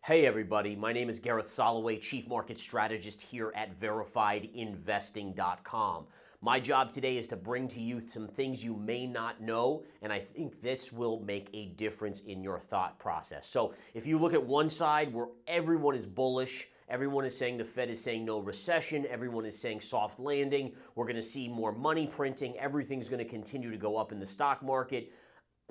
Hey everybody, my name is Gareth Soloway, Chief Market Strategist here at verifiedinvesting.com. My job today is to bring to you some things you may not know, and I think this will make a difference in your thought process. So if you look at one side where everyone is bullish, everyone is saying the Fed is saying no recession, everyone is saying soft landing, we're going to see more money printing, everything's going to continue to go up in the stock market,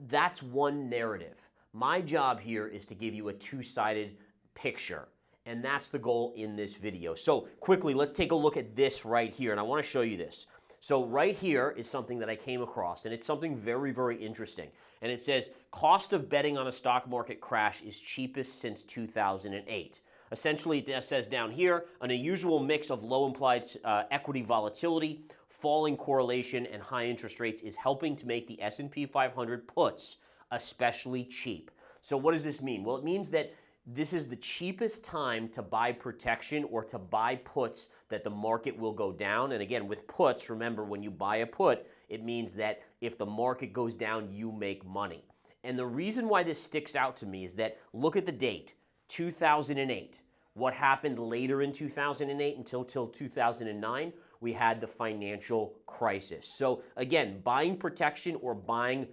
that's one narrative. My job here is to give you a two-sided picture, and that's the goal in this video. So quickly, let's take a look at this right here, and I want to show you this. So right here is something that I came across, and it's something very, very interesting. And it says, cost of betting on a stock market crash is cheapest since 2008. Essentially, it says down here, an unusual mix of low implied equity volatility, falling correlation, and high interest rates is helping to make the S&P 500 puts especially cheap. So what does this mean? Well, it means that this is the cheapest time to buy protection or to buy puts that the market will go down. And again, with puts, remember, when you buy a put, it means that if the market goes down, you make money. And the reason why this sticks out to me is that look at the date, 2008. What happened later in 2008 until 2009? We had the financial crisis. So again, buying protection or buying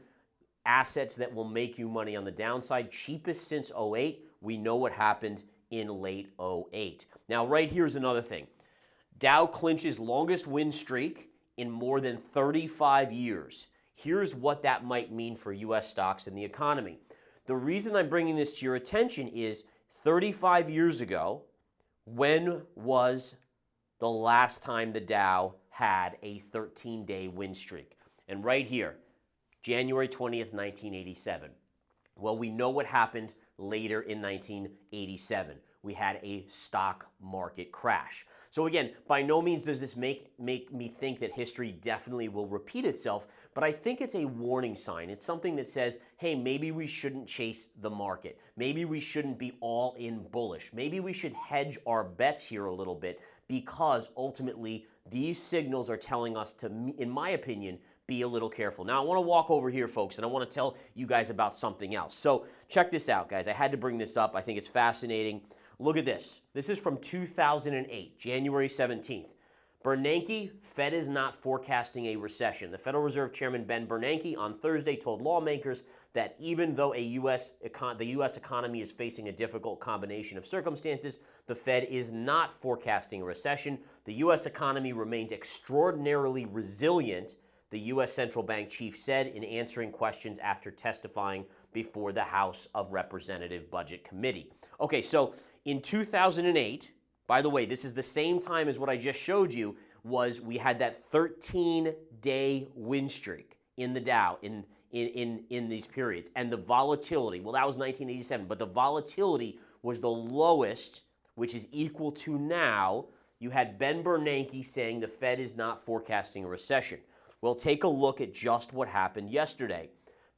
assets that will make you money on the downside, cheapest since 08. We know what happened in late 08. Now, right here's another thing. Dow clinches longest win streak in more than 35 years. Here's what that might mean for U.S. stocks and the economy. The reason I'm bringing this to your attention is 35 years ago, when was the last time the Dow had a 13-day win streak? And right here, January 20th, 1987. Well, we know what happened later in 1987. We had a stock market crash. So again, by no means does this make me think that history definitely will repeat itself, but I think it's a warning sign. It's something that says, hey, maybe we shouldn't chase the market. Maybe we shouldn't be all in bullish. Maybe we should hedge our bets here a little bit, because ultimately these signals are telling us to, in my opinion, be a little careful. Now, I want to walk over here, folks, and I want to tell you guys about something else. So check this out, guys. I had to bring this up. I think it's fascinating. Look at this. This is from 2008, January 17th. Bernanke, Fed is not forecasting a recession. The Federal Reserve Chairman Ben Bernanke on Thursday told lawmakers that even though the U.S. economy is facing a difficult combination of circumstances, the Fed is not forecasting a recession. The U.S. economy remains extraordinarily resilient, the U.S. Central Bank chief said in answering questions after testifying before the House of Representatives Budget Committee. Okay, so in 2008, by the way, this is the same time as what I just showed you, was we had that 13-day win streak in the Dow in these periods. And the volatility, well, that was 1987, but the volatility was the lowest, which is equal to now. You had Ben Bernanke saying the Fed is not forecasting a recession. Well, take a look at just what happened yesterday.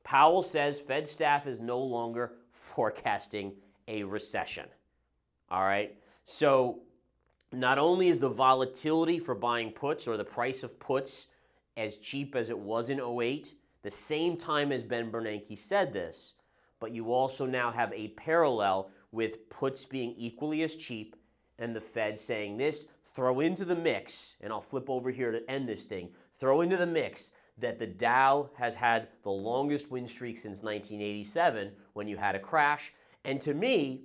Powell says Fed staff is no longer forecasting a recession. All right? So not only is the volatility for buying puts, or the price of puts, as cheap as it was in 08, the same time as Ben Bernanke said this, but you also now have a parallel with puts being equally as cheap and the Fed saying this. Throw into the mix, and I'll flip over here to end this thing, throw into the mix that the Dow has had the longest win streak since 1987 when you had a crash. And to me,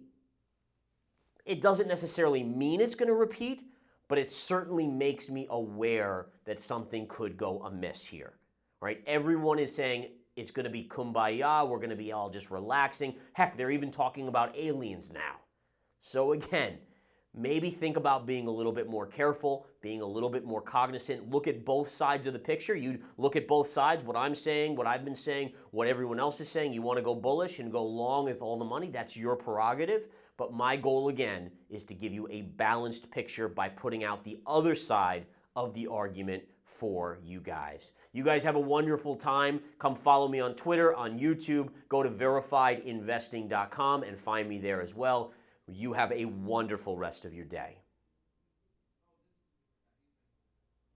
it doesn't necessarily mean it's going to repeat, but it certainly makes me aware that something could go amiss here. Right? Everyone is saying it's going to be kumbaya, we're going to be all just relaxing. Heck, they're even talking about aliens now. So again, maybe think about being a little bit more careful, being a little bit more cognizant. Look at both sides of the picture. You look at both sides, what I'm saying, what I've been saying, what everyone else is saying. You want to go bullish and go long with all the money, that's your prerogative. But my goal, again, is to give you a balanced picture by putting out the other side of the argument for you guys. You guys have a wonderful time. Come follow me on Twitter, on YouTube. Go to verifiedinvesting.com and find me there as well. You have a wonderful rest of your day.